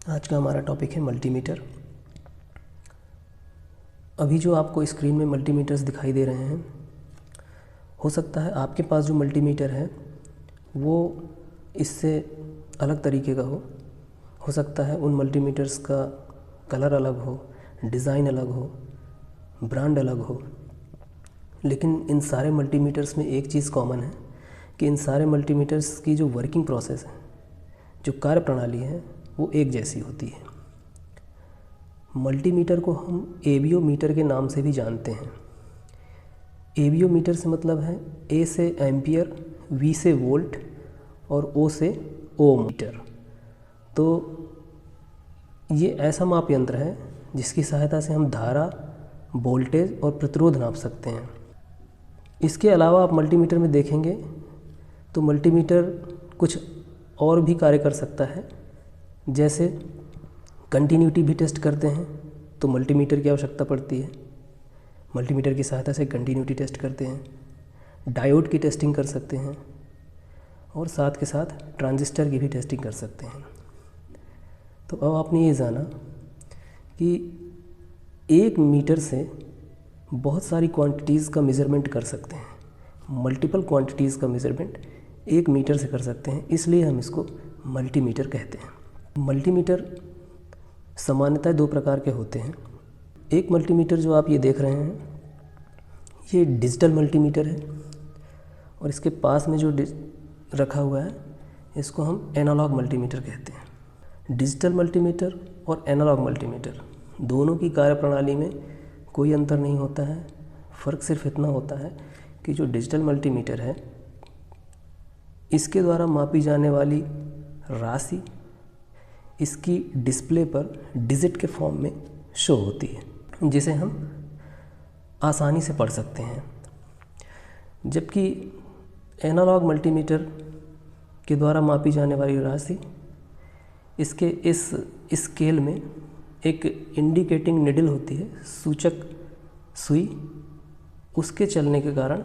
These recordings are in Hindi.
आज का हमारा टॉपिक है मल्टीमीटर। अभी जो आपको स्क्रीन में मल्टीमीटर्स दिखाई दे रहे हैं, हो सकता है आपके पास जो मल्टीमीटर है वो इससे अलग तरीके का हो सकता है उन मल्टीमीटर्स का कलर अलग हो, डिज़ाइन अलग हो, ब्रांड अलग हो, लेकिन इन सारे मल्टीमीटर्स में एक चीज़ कॉमन है कि इन सारे मल्टीमीटर्स की जो वर्किंग प्रोसेस है, जो कार्य प्रणाली है, वो एक जैसी होती है। मल्टीमीटर को हम एबीओ मीटर के नाम से भी जानते हैं। एबीओ मीटर से मतलब है ए से एम्पियर, वी से वोल्ट और ओ से ओम मीटर। तो ये ऐसा माप यंत्र है जिसकी सहायता से हम धारा, वोल्टेज और प्रतिरोध नाप सकते हैं। इसके अलावा आप मल्टीमीटर में देखेंगे तो मल्टीमीटर कुछ और भी कार्य कर सकता है। जैसे कंटिन्यूटी भी टेस्ट करते हैं तो मल्टीमीटर की आवश्यकता पड़ती है। मल्टीमीटर की सहायता से कंटिन्यूटी टेस्ट करते हैं, डायोड की टेस्टिंग कर सकते हैं और साथ के साथ ट्रांजिस्टर की भी टेस्टिंग कर सकते हैं। तो अब आपने ये जाना कि एक मीटर से बहुत सारी क्वांटिटीज़ का मेज़रमेंट कर सकते हैं। मल्टीपल क्वांटिटीज़ का मेज़रमेंट एक मीटर से कर सकते हैं, इसलिए हम इसको मल्टीमीटर कहते हैं। मल्टीमीटर सामान्यतः दो प्रकार के होते हैं। एक मल्टीमीटर जो आप ये देख रहे हैं, ये डिजिटल मल्टीमीटर है और इसके पास में जो रखा हुआ है इसको हम एनालॉग मल्टीमीटर कहते हैं। डिजिटल मल्टीमीटर और एनालॉग मल्टीमीटर दोनों की कार्यप्रणाली में कोई अंतर नहीं होता है। फ़र्क सिर्फ इतना होता है कि जो डिजिटल मल्टीमीटर है, इसके द्वारा मापी जाने वाली राशि इसकी डिस्प्ले पर डिजिट के फॉर्म में शो होती है, जिसे हम आसानी से पढ़ सकते हैं। जबकि एनालॉग मल्टीमीटर के द्वारा मापी जाने वाली राशि इसके इस स्केल में एक इंडिकेटिंग निडल होती है, सूचक सुई, उसके चलने के कारण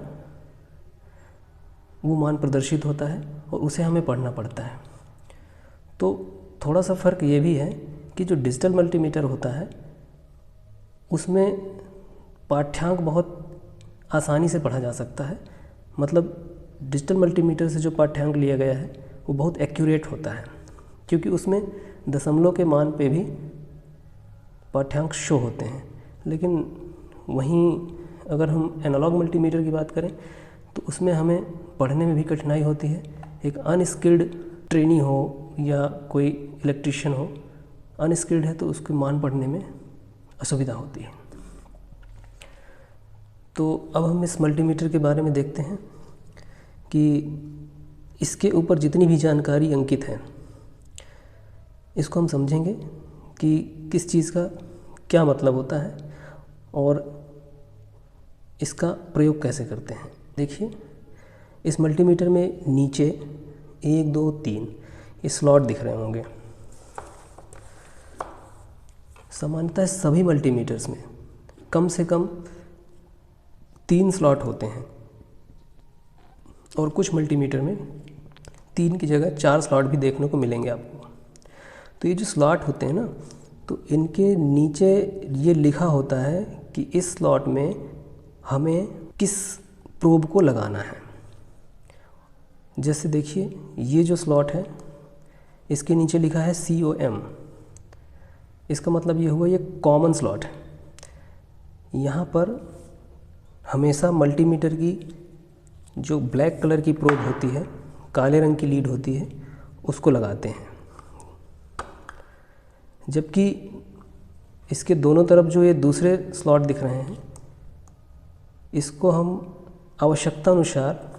वो मान प्रदर्शित होता है और उसे हमें पढ़ना पड़ता है। तो थोड़ा सा फ़र्क ये भी है कि जो डिजिटल मल्टीमीटर होता है उसमें पाठ्यांक बहुत आसानी से पढ़ा जा सकता है। मतलब डिजिटल मल्टीमीटर से जो पाठ्यांक लिया गया है वो बहुत एक्यूरेट होता है, क्योंकि उसमें दशमलव के मान पे भी पाठ्यांक शो होते हैं। लेकिन वहीं अगर हम एनालॉग मल्टीमीटर की बात करें तो उसमें हमें पढ़ने में भी कठिनाई होती है। एक अनस्किल्ड ट्रेनी हो या कोई इलेक्ट्रीशियन हो, अनस्किल्ड है तो उसके मान पढ़ने में असुविधा होती है। तो अब हम इस मल्टीमीटर के बारे में देखते हैं कि इसके ऊपर जितनी भी जानकारी अंकित है इसको हम समझेंगे कि किस चीज़ का क्या मतलब होता है और इसका प्रयोग कैसे करते हैं। देखिए, इस मल्टीमीटर में नीचे 1, 2, 3 ये स्लॉट दिख रहे होंगे। सामान्यतः सभी मल्टीमीटर्स में कम से कम 3 स्लॉट होते हैं और कुछ मल्टीमीटर में 3 की जगह 4 स्लॉट भी देखने को मिलेंगे आपको। तो ये जो स्लॉट होते हैं ना, तो इनके नीचे ये लिखा होता है कि इस स्लॉट में हमें किस प्रोब को लगाना है। जैसे देखिए, ये जो स्लॉट है इसके नीचे लिखा है COM। इसका मतलब ये हुआ ये कॉमन स्लॉट है। यहाँ पर हमेशा मल्टीमीटर की जो ब्लैक कलर की प्रोब होती है, काले रंग की लीड होती है, उसको लगाते हैं। जबकि इसके दोनों तरफ जो ये दूसरे स्लॉट दिख रहे हैं, इसको हम आवश्यकता अनुसार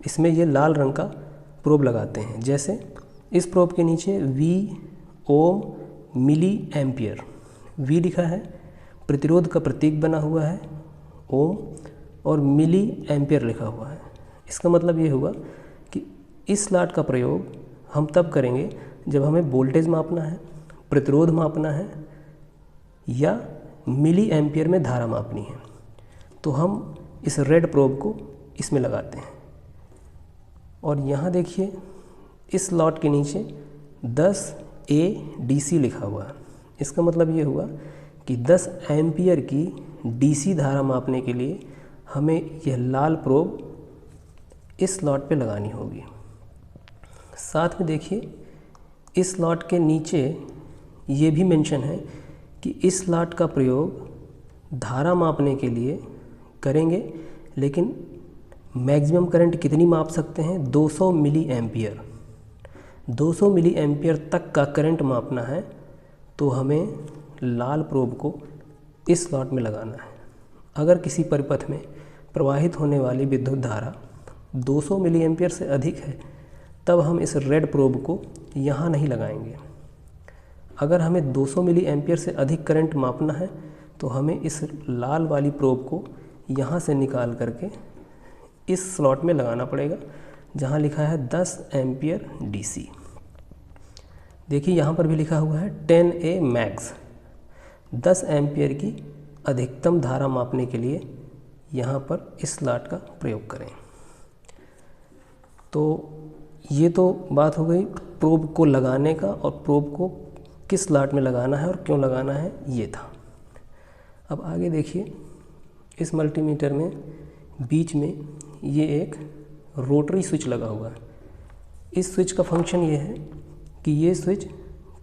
इसमें ये लाल रंग का प्रोब लगाते हैं। जैसे इस प्रोब के नीचे V, ओम, मिली एम्पियर, V लिखा है, प्रतिरोध का प्रतीक बना हुआ है ओम, और मिली एम्पियर लिखा हुआ है। इसका मतलब ये हुआ कि इस स्लॉट का प्रयोग हम तब करेंगे जब हमें वोल्टेज मापना है, प्रतिरोध मापना है या मिली एम्पियर में धारा मापनी है। तो हम इस रेड प्रोब को इसमें लगाते हैं। और यहाँ देखिए, इस स्लॉट के नीचे 10, ADC लिखा हुआ है। इसका मतलब ये हुआ कि 10 एम्पियर की DC धारा मापने के लिए हमें यह लाल प्रोब इस स्लॉट पे लगानी होगी। साथ में देखिए इस स्लॉट के नीचे ये भी मेंशन है कि इस स्लॉट का प्रयोग धारा मापने के लिए करेंगे, लेकिन मैक्सिमम करंट कितनी माप सकते हैं? 200 मिली एम्पियर। 200 मिली एम्पियर तक का करंट मापना है तो हमें लाल प्रोब को इस स्लॉट में लगाना है। अगर किसी परिपथ में प्रवाहित होने वाली विद्युत धारा 200 मिली एम्पियर से अधिक है तब हम इस रेड प्रोब को यहाँ नहीं लगाएंगे। अगर हमें 200 मिली एम्पियर से अधिक करंट मापना है तो हमें इस लाल वाली प्रोब को यहाँ से निकाल करके इस स्लॉट में लगाना पड़ेगा जहाँ लिखा है 10 एम्पियर DC। देखिए यहाँ पर भी लिखा हुआ है 10A मैक्स। 10 एम्पियर की अधिकतम धारा मापने के लिए यहाँ पर इस स्लॉट का प्रयोग करें। तो ये तो बात हो गई प्रोब को लगाने का और प्रोब को किस स्लॉट में लगाना है और क्यों लगाना है, ये था। अब आगे देखिए इस मल्टीमीटर में बीच में ये एक रोटरी स्विच लगा हुआ है। इस स्विच का फंक्शन ये है कि ये स्विच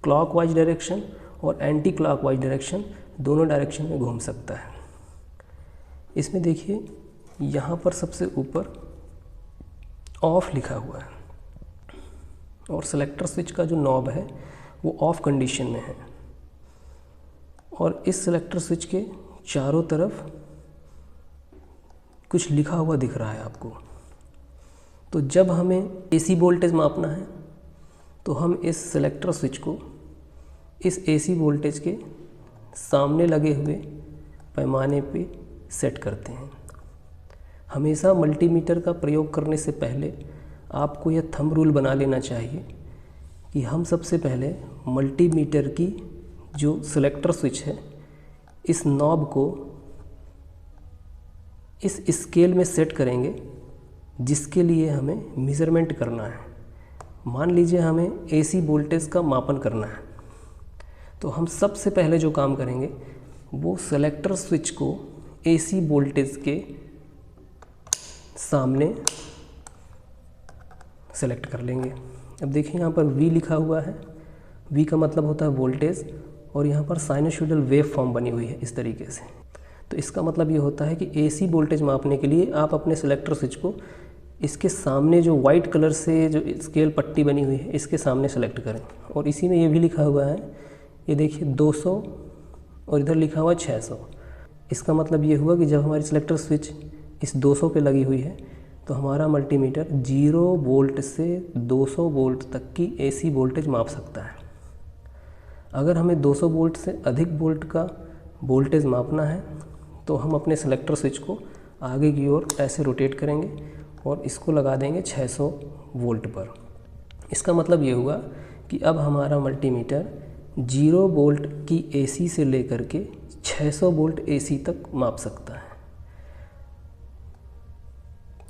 क्लॉकवाइज डायरेक्शन और एंटी क्लॉकवाइज डायरेक्शन दोनों डायरेक्शन में घूम सकता है। इसमें देखिए यहाँ पर सबसे ऊपर ऑफ लिखा हुआ है और सेलेक्टर स्विच का जो नॉब है वो ऑफ कंडीशन में है और इस सेलेक्टर स्विच के चारों तरफ कुछ लिखा हुआ दिख रहा है आपको। तो जब हमें AC वोल्टेज मापना है तो हम इस सेलेक्टर स्विच को इस AC वोल्टेज के सामने लगे हुए पैमाने पे सेट करते हैं। हमेशा मल्टीमीटर का प्रयोग करने से पहले आपको यह थंब रूल बना लेना चाहिए कि हम सबसे पहले मल्टीमीटर की जो सेलेक्टर स्विच है इस नॉब को इस स्केल में सेट करेंगे जिसके लिए हमें मेज़रमेंट करना है। मान लीजिए हमें AC वोल्टेज का मापन करना है तो हम सबसे पहले जो काम करेंगे वो सेलेक्टर स्विच को AC वोल्टेज के सामने सेलेक्ट कर लेंगे। अब देखिए यहाँ पर V लिखा हुआ है। V का मतलब होता है वोल्टेज और यहाँ पर साइनसॉइडल वेव फॉर्म बनी हुई है इस तरीके से। तो इसका मतलब ये होता है कि AC वोल्टेज मापने के लिए आप अपने सेलेक्टर स्विच को इसके सामने जो वाइट कलर से जो स्केल पट्टी बनी हुई है इसके सामने सेलेक्ट करें। और इसी में ये भी लिखा हुआ है, ये देखिए 200 और इधर लिखा हुआ 600। इसका मतलब ये हुआ कि जब हमारी सेलेक्टर स्विच इस 200 पे लगी हुई है तो हमारा मल्टीमीटर 0 वोल्ट से 200 वोल्ट तक की AC वोल्टेज माप सकता है। अगर हमें 200 वोल्ट से अधिक वोल्ट का वोल्टेज मापना है तो हम अपने सेलेक्टर स्विच को आगे की ओर ऐसे रोटेट करेंगे और इसको लगा देंगे 600 वोल्ट पर। इसका मतलब ये हुआ कि अब हमारा मल्टीमीटर 0 वोल्ट की AC से लेकर के 600 वोल्ट AC तक माप सकता है।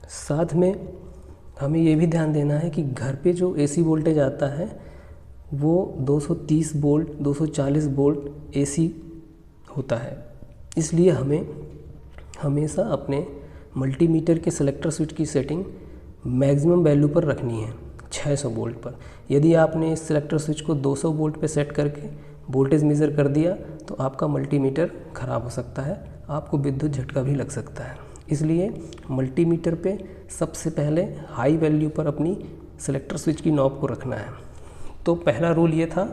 साथ में हमें ये भी ध्यान देना है कि घर पे जो AC वोल्टेज आता है वो 230 वोल्ट 240 वोल्ट AC होता है। इसलिए हमें हमेशा अपने मल्टीमीटर के सेलेक्टर स्विच की सेटिंग मैक्सिमम वैल्यू पर रखनी है 600 वोल्ट पर। यदि आपने इस सेलेक्टर स्विच को 200 वोल्ट पे सेट करके वोल्टेज मेज़र कर दिया तो आपका मल्टीमीटर ख़राब हो सकता है, आपको विद्युत झटका भी लग सकता है। इसलिए मल्टीमीटर पे सबसे पहले हाई वैल्यू पर अपनी सेलेक्टर स्विच की नॉब को रखना है। तो पहला रूल ये था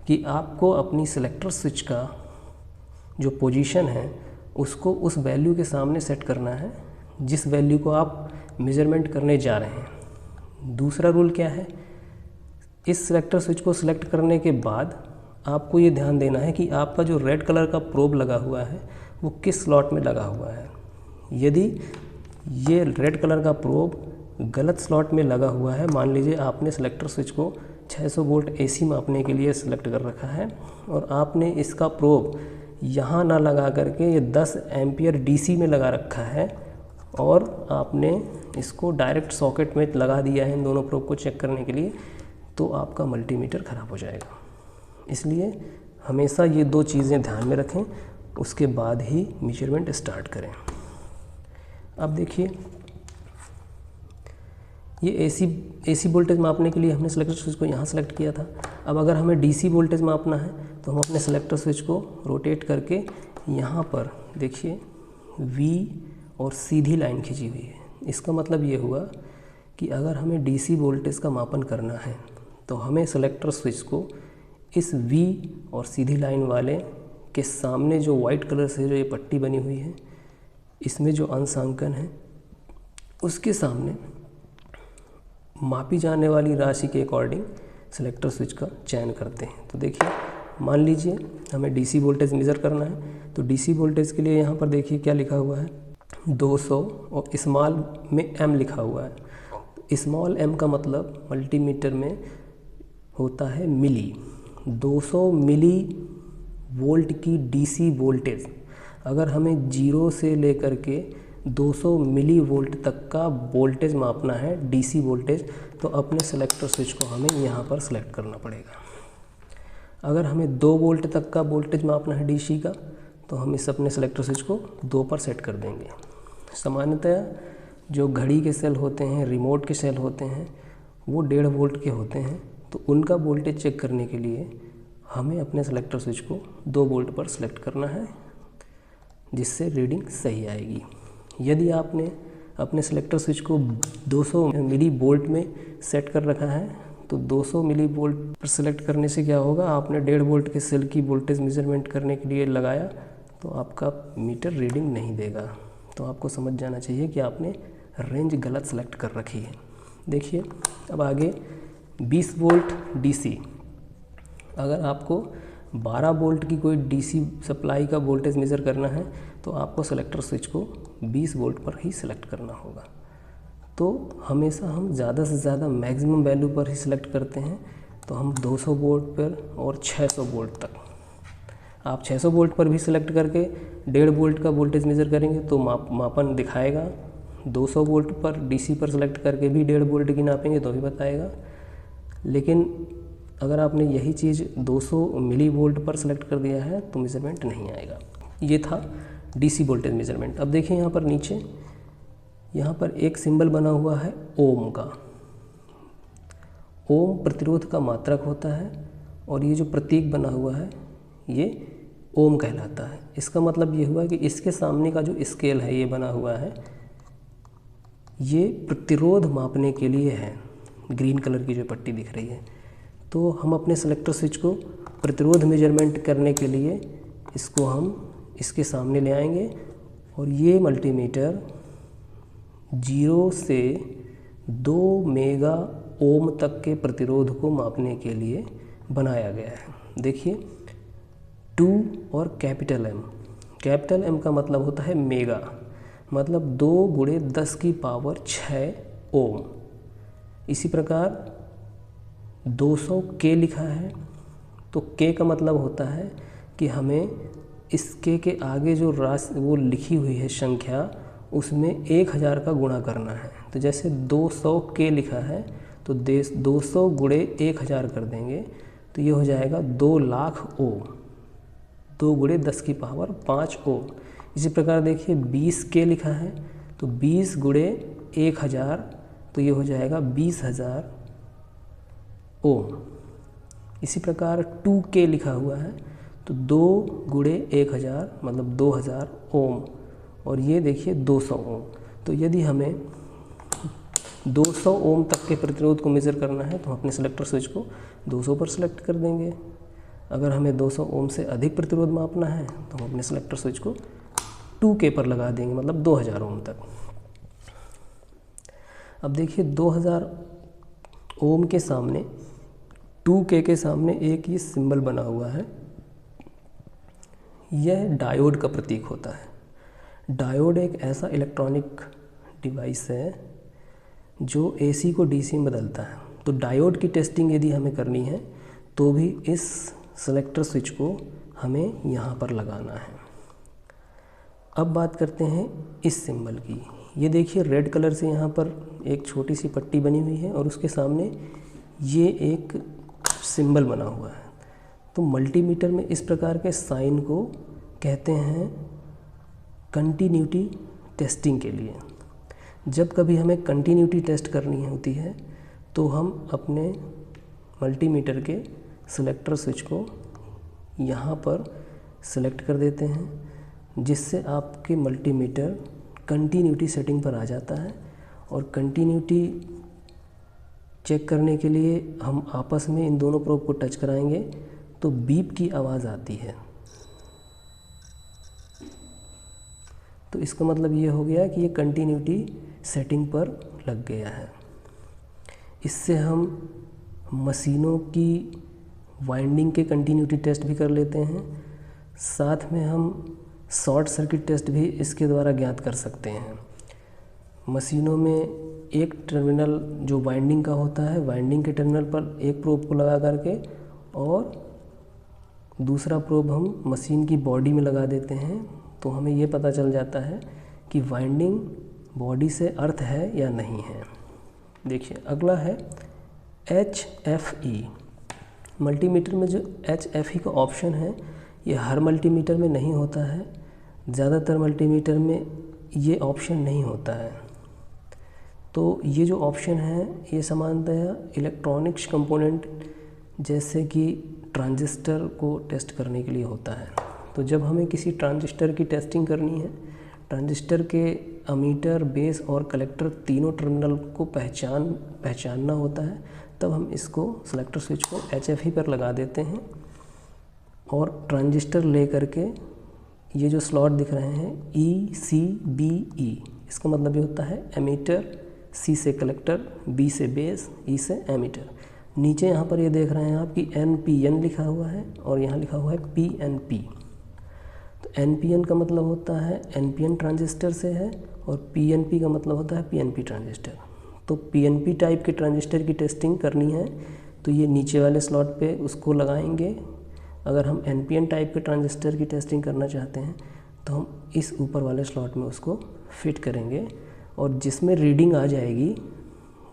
कि आपको अपनी सेलेक्टर स्विच का जो पोजीशन है उसको उस वैल्यू के सामने सेट करना है जिस वैल्यू को आप मेज़रमेंट करने जा रहे हैं। दूसरा रूल क्या है, इस सेलेक्टर स्विच को सिलेक्ट करने के बाद आपको ये ध्यान देना है कि आपका जो रेड कलर का प्रोब लगा हुआ है वो किस स्लॉट में लगा हुआ है। यदि ये रेड कलर का प्रोब गलत स्लॉट में लगा हुआ है, मान लीजिए आपने सेलेक्टर स्विच को 600 वोल्ट AC मापने के लिए सिलेक्ट कर रखा है और आपने इसका प्रोब यहाँ ना लगा करके ये 10 एम्पियर DC में लगा रखा है और आपने इसको डायरेक्ट सॉकेट में लगा दिया है इन दोनों प्रोब को चेक करने के लिए, तो आपका मल्टीमीटर ख़राब हो जाएगा। इसलिए हमेशा ये दो चीज़ें ध्यान में रखें, उसके बाद ही मेजरमेंट स्टार्ट करें। अब देखिए ये एसी वोल्टेज मापने के लिए हमने सेलेक्टर स्विच को यहाँ सेलेक्ट किया था। अब अगर हमें डीसी वोल्टेज मापना है तो हम अपने सेलेक्टर स्विच को रोटेट करके यहाँ पर देखिए V और सीधी लाइन खींची हुई है। इसका मतलब ये हुआ कि अगर हमें डीसी वोल्टेज का मापन करना है तो हमें सेलेक्टर स्विच को इस V और सीधी लाइन वाले के सामने जो वाइट कलर से जो ये पट्टी बनी हुई है, इसमें जो अंशांकन है उसके सामने मापी जाने वाली राशि के अकॉर्डिंग सेलेक्टर स्विच का चयन करते हैं। तो देखिए मान लीजिए हमें डीसी वोल्टेज मेज़र करना है, तो डीसी वोल्टेज के लिए यहाँ पर देखिए क्या लिखा हुआ है 200 और स्मॉल में m लिखा हुआ है। स्मॉल m का मतलब मल्टीमीटर में होता है मिली। 200 मिली वोल्ट की डीसी वोल्टेज अगर हमें 0 से लेकर के 200 मिली वोल्ट तक का वोल्टेज मापना है डीसी वोल्टेज, तो अपने सेलेक्टर स्विच को हमें यहाँ पर सेलेक्ट करना पड़ेगा। अगर हमें 2 वोल्ट तक का वोल्टेज मापना है डीसी का, तो हम इस अपने सेलेक्टर स्विच को 2 पर सेट कर देंगे। सामान्यतः जो घड़ी के सेल होते हैं, रिमोट के सेल होते हैं, वो 1.5 वोल्ट के होते हैं, तो उनका वोल्टेज चेक करने के लिए हमें अपने सेलेक्टर स्विच को 2 वोल्ट पर सेलेक्ट करना है, जिससे रीडिंग सही आएगी। यदि आपने अपने सेलेक्टर स्विच को 200 मिली वोल्ट में सेट कर रखा है, तो 200 मिली वोल्ट पर सेलेक्ट करने से क्या होगा, आपने 1.5 वोल्ट के सेल की वोल्टेज मेजरमेंट करने के लिए लगाया तो आपका मीटर रीडिंग नहीं देगा। तो आपको समझ जाना चाहिए कि आपने रेंज गलत सेलेक्ट कर रखी है। देखिए अब आगे 20 वोल्ट डीसी, अगर आपको 12 वोल्ट की कोई डीसी सप्लाई का वोल्टेज मेज़र करना है तो आपको सेलेक्टर स्विच को 20 वोल्ट पर ही सिलेक्ट करना होगा। तो हमेशा हम ज़्यादा से ज़्यादा मैक्सिमम वैल्यू पर ही सिलेक्ट करते हैं, तो हम 200 वोल्ट पर और 600 वोल्ट तक। आप 600 वोल्ट पर भी सिलेक्ट करके 1.5 वोल्ट का वोल्टेज मेज़र करेंगे तो मापन दिखाएगा। 200 वोल्ट पर डीसी पर सिलेक्ट करके भी 1.5 वोल्ट की नापेंगे तो भी बताएगा। लेकिन अगर आपने यही चीज़ 200 मिली वोल्ट पर सेलेक्ट कर दिया है तो मेज़रमेंट नहीं आएगा। ये था डीसी वोल्टेज मेज़रमेंट। अब देखिए यहाँ पर नीचे यहाँ पर एक सिंबल बना हुआ है ओम का। ओम प्रतिरोध का मात्रक होता है और ये जो प्रतीक बना हुआ है ये ओम कहलाता है। इसका मतलब ये हुआ कि इसके सामने का जो स्केल है ये बना हुआ है, ये प्रतिरोध मापने के लिए है। ग्रीन कलर की जो पट्टी दिख रही है, तो हम अपने सेलेक्टर स्विच को प्रतिरोध मेजरमेंट करने के लिए इसको हम इसके सामने ले आएंगे और ये मल्टीमीटर 0 से 2 मेगा ओम तक के प्रतिरोध को मापने के लिए बनाया गया है। देखिए 2 और कैपिटल M का मतलब होता है मेगा, मतलब 2 गुणे 10 की पावर 6 ओम। इसी प्रकार 200 के लिखा है, तो के का मतलब होता है कि हमें इस के आगे जो राशि वो लिखी हुई है संख्या, उसमें 1000 का गुणा करना है। तो जैसे 200 के लिखा है तो 200 गुणे 1000 कर देंगे तो ये हो जाएगा 2 लाख ओम। 2 गुणे 10 की पावर 5 ओम। इसी प्रकार देखिए 20 के लिखा है तो 20 गुणे 1000 तो ये हो जाएगा 20,000 ओम। इसी प्रकार 2K लिखा हुआ है तो 2 गुणे 1000 मतलब 2000 ओम, और ये देखिए 200 ओम। तो यदि हमें 200 ओम तक के प्रतिरोध को मेज़र करना है तो हम अपने सेलेक्टर स्विच को 200 पर सेलेक्ट कर देंगे। अगर हमें 200 ओम से अधिक प्रतिरोध मापना है तो हम अपने सेलेक्टर स्विच को 2K पर लगा देंगे, मतलब 2000 ओम तक। अब देखिए 2000 ओम के सामने 2K के सामने एक ये सिंबल बना हुआ है, यह डायोड का प्रतीक होता है। डायोड एक ऐसा इलेक्ट्रॉनिक डिवाइस है जो AC को DC में बदलता है। तो डायोड की टेस्टिंग यदि हमें करनी है तो भी इस सेलेक्टर स्विच को हमें यहाँ पर लगाना है। अब बात करते हैं इस सिंबल की। ये देखिए रेड कलर से यहाँ पर एक छोटी सी पट्टी बनी हुई है और उसके सामने ये एक सिंबल बना हुआ है। तो मल्टीमीटर में इस प्रकार के साइन को कहते हैं कंटिन्यूटी टेस्टिंग के लिए। जब कभी हमें कंटिन्यूटी टेस्ट करनी होती है तो हम अपने मल्टीमीटर के सिलेक्टर स्विच को यहाँ पर सिलेक्ट कर देते हैं, जिससे आपके मल्टीमीटर कंटिन्यूटी सेटिंग पर आ जाता है। और कंटिन्यूटी चेक करने के लिए हम आपस में इन दोनों प्रोब को टच कराएंगे तो बीप की आवाज़ आती है। तो इसका मतलब ये हो गया कि ये कंटिन्यूटी सेटिंग पर लग गया है। इससे हम मशीनों की वाइंडिंग के कंटिन्यूटी टेस्ट भी कर लेते हैं, साथ में हम शॉर्ट सर्किट टेस्ट भी इसके द्वारा ज्ञात कर सकते हैं। मशीनों में एक टर्मिनल जो वाइंडिंग का होता है, वाइंडिंग के टर्मिनल पर एक प्रोब को लगा करके और दूसरा प्रोब हम मशीन की बॉडी में लगा देते हैं, तो हमें ये पता चल जाता है कि वाइंडिंग बॉडी से अर्थ है या नहीं है। देखिए अगला है HFE। मल्टीमीटर में जो HFE का ऑप्शन है ये हर मल्टीमीटर में नहीं होता है, ज़्यादातर मल्टीमीटर में ये ऑप्शन नहीं होता है। तो ये जो ऑप्शन है ये सामान्यतया इलेक्ट्रॉनिक्स कंपोनेंट जैसे कि ट्रांजिस्टर को टेस्ट करने के लिए होता है। तो जब हमें किसी ट्रांजिस्टर की टेस्टिंग करनी है, ट्रांजिस्टर के अमीटर, बेस और कलेक्टर तीनों टर्मिनल को पहचानना होता है, तब हम इसको सिलेक्टर स्विच को HFE पर लगा देते हैं और ट्रांजिस्टर ले करके ये जो स्लॉट दिख रहे हैं ECBE, इसका मतलब ये होता है एमीटर, C से कलेक्टर, B से बेस, E से एमीटर। नीचे यहाँ पर ये देख रहे हैं आप कि NPN लिखा हुआ है और यहाँ लिखा हुआ है PNP। तो NPN का मतलब होता है NPN ट्रांजिस्टर से है और PNP का मतलब होता है PNP ट्रांजिस्टर। तो PNP टाइप के ट्रांजिस्टर की टेस्टिंग करनी है तो ये नीचे वाले स्लॉट पे उसको लगाएंगे। अगर हम NPN टाइप के ट्रांजिस्टर की टेस्टिंग करना चाहते हैं तो हम इस ऊपर वाले स्लॉट में उसको फिट करेंगे और जिसमें रीडिंग आ जाएगी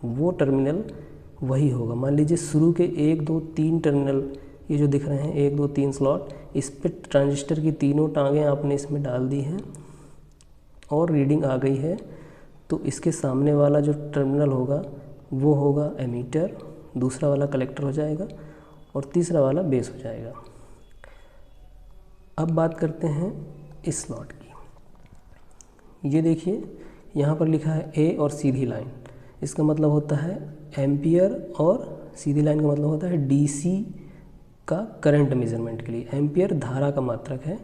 वो टर्मिनल वही होगा। मान लीजिए शुरू के 1 2 3 टर्मिनल ये जो दिख रहे हैं 1 2 3 स्लॉट, इस पे ट्रांजिस्टर की तीनों टांगें आपने इसमें डाल दी हैं और रीडिंग आ गई है, तो इसके सामने वाला जो टर्मिनल होगा वो होगा एमीटर, दूसरा वाला कलेक्टर हो जाएगा और तीसरा वाला बेस हो जाएगा। अब बात करते हैं इस स्लॉट की। ये देखिए यहाँ पर लिखा है A और सीधी लाइन, इसका मतलब होता है एम्पियर और सीधी लाइन का मतलब होता है DC का करंट मेजरमेंट के लिए। एम्पियर धारा का मात्रक है,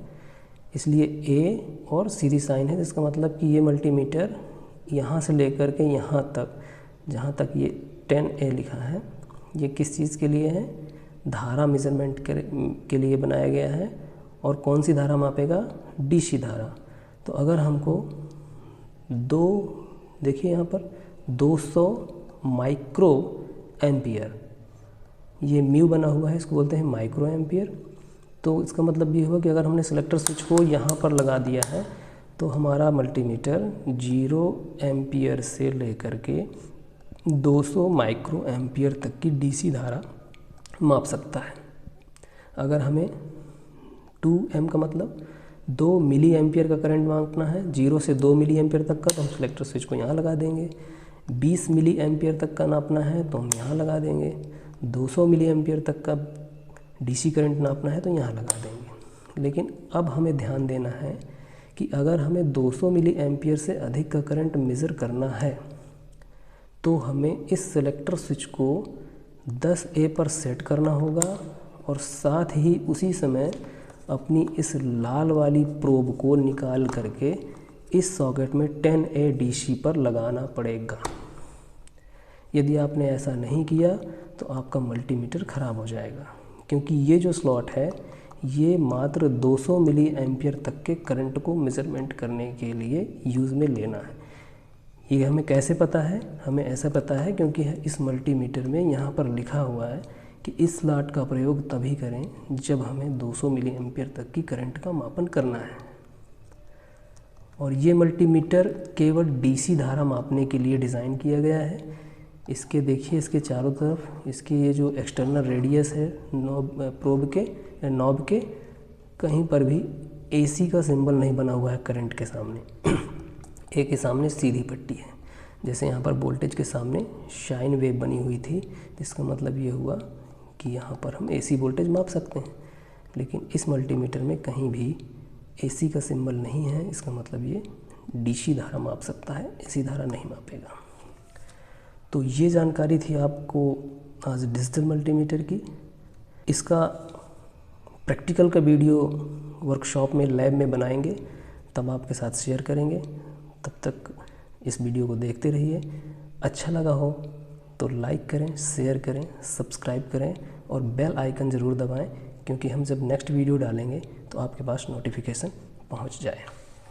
इसलिए A और सीधी साइन है, जिसका मतलब कि ये मल्टीमीटर यहाँ से लेकर के यहाँ तक, जहाँ तक ये 10A लिखा है, ये किस चीज़ के लिए है? धारा मेजरमेंट के लिए बनाया गया है। और कौन सी धारा मापेगा? DC धारा। तो अगर हमको देखिए यहाँ पर 200 माइक्रो एम्पियर, ये म्यू बना हुआ है, इसको बोलते हैं माइक्रो एम्पियर। तो इसका मतलब ये हुआ कि अगर हमने सिलेक्टर स्विच को यहाँ पर लगा दिया है तो हमारा मल्टीमीटर 0 एम्पियर से लेकर के 200 माइक्रो एम्पियर तक की DC धारा माप सकता है। अगर हमें 2M का मतलब 2 मिली एम्पियर का करंट मापना है, 0 से 2 मिली एम्पियर तक का, तो हम सिलेक्टर स्विच को यहाँ लगा देंगे। 20 मिली एम्पियर तक का नापना है तो हम यहाँ लगा देंगे। 200 मिली एम्पियर तक का DC करंट नापना है तो यहाँ लगा देंगे। लेकिन अब हमें ध्यान देना है कि अगर हमें 200 मिली एम्पियर से अधिक का करंट मेज़र करना है तो हमें इस सिलेक्टर स्विच को 10A पर सेट करना होगा और साथ ही उसी समय अपनी इस लाल वाली प्रोब को निकाल करके इस सॉकेट में 10A DC पर लगाना पड़ेगा। यदि आपने ऐसा नहीं किया तो आपका मल्टीमीटर ख़राब हो जाएगा, क्योंकि ये जो स्लॉट है ये मात्र 200 मिली एम्पियर तक के करंट को मेज़रमेंट करने के लिए यूज़ में लेना है। ये हमें कैसे पता है? हमें ऐसा पता है क्योंकि इस मल्टीमीटर में यहाँ पर लिखा हुआ है कि इस स्लॉट का प्रयोग तभी करें जब हमें 200 मिली एम्पियर तक की करंट का मापन करना है। और ये मल्टीमीटर केवल DC धारा मापने के लिए डिज़ाइन किया गया है। इसके देखिए, इसके चारों तरफ इसके ये जो एक्सटर्नल रेडियस है प्रोब के, नॉब के कहीं पर भी AC का सिंबल नहीं बना हुआ है करंट के सामने। A के सामने सीधी पट्टी है। जैसे यहाँ पर वोल्टेज के सामने साइन वेव बनी हुई थी, जिसका मतलब ये हुआ कि यहाँ पर हम AC वोल्टेज माप सकते हैं। लेकिन इस मल्टीमीटर में कहीं भी AC का सिंबल नहीं है, इसका मतलब ये DC धारा माप सकता है, AC धारा नहीं मापेगा। तो ये जानकारी थी आपको आज डिजिटल मल्टीमीटर की। इसका प्रैक्टिकल का वीडियो वर्कशॉप में, लैब में बनाएंगे, तब आपके साथ शेयर करेंगे। तब तक इस वीडियो को देखते रहिए। अच्छा लगा हो तो लाइक करें, शेयर करें, सब्सक्राइब करें और बेल आइकन ज़रूर दबाएं, क्योंकि हम जब नेक्स्ट वीडियो डालेंगे तो आपके पास नोटिफिकेशन पहुंच जाए।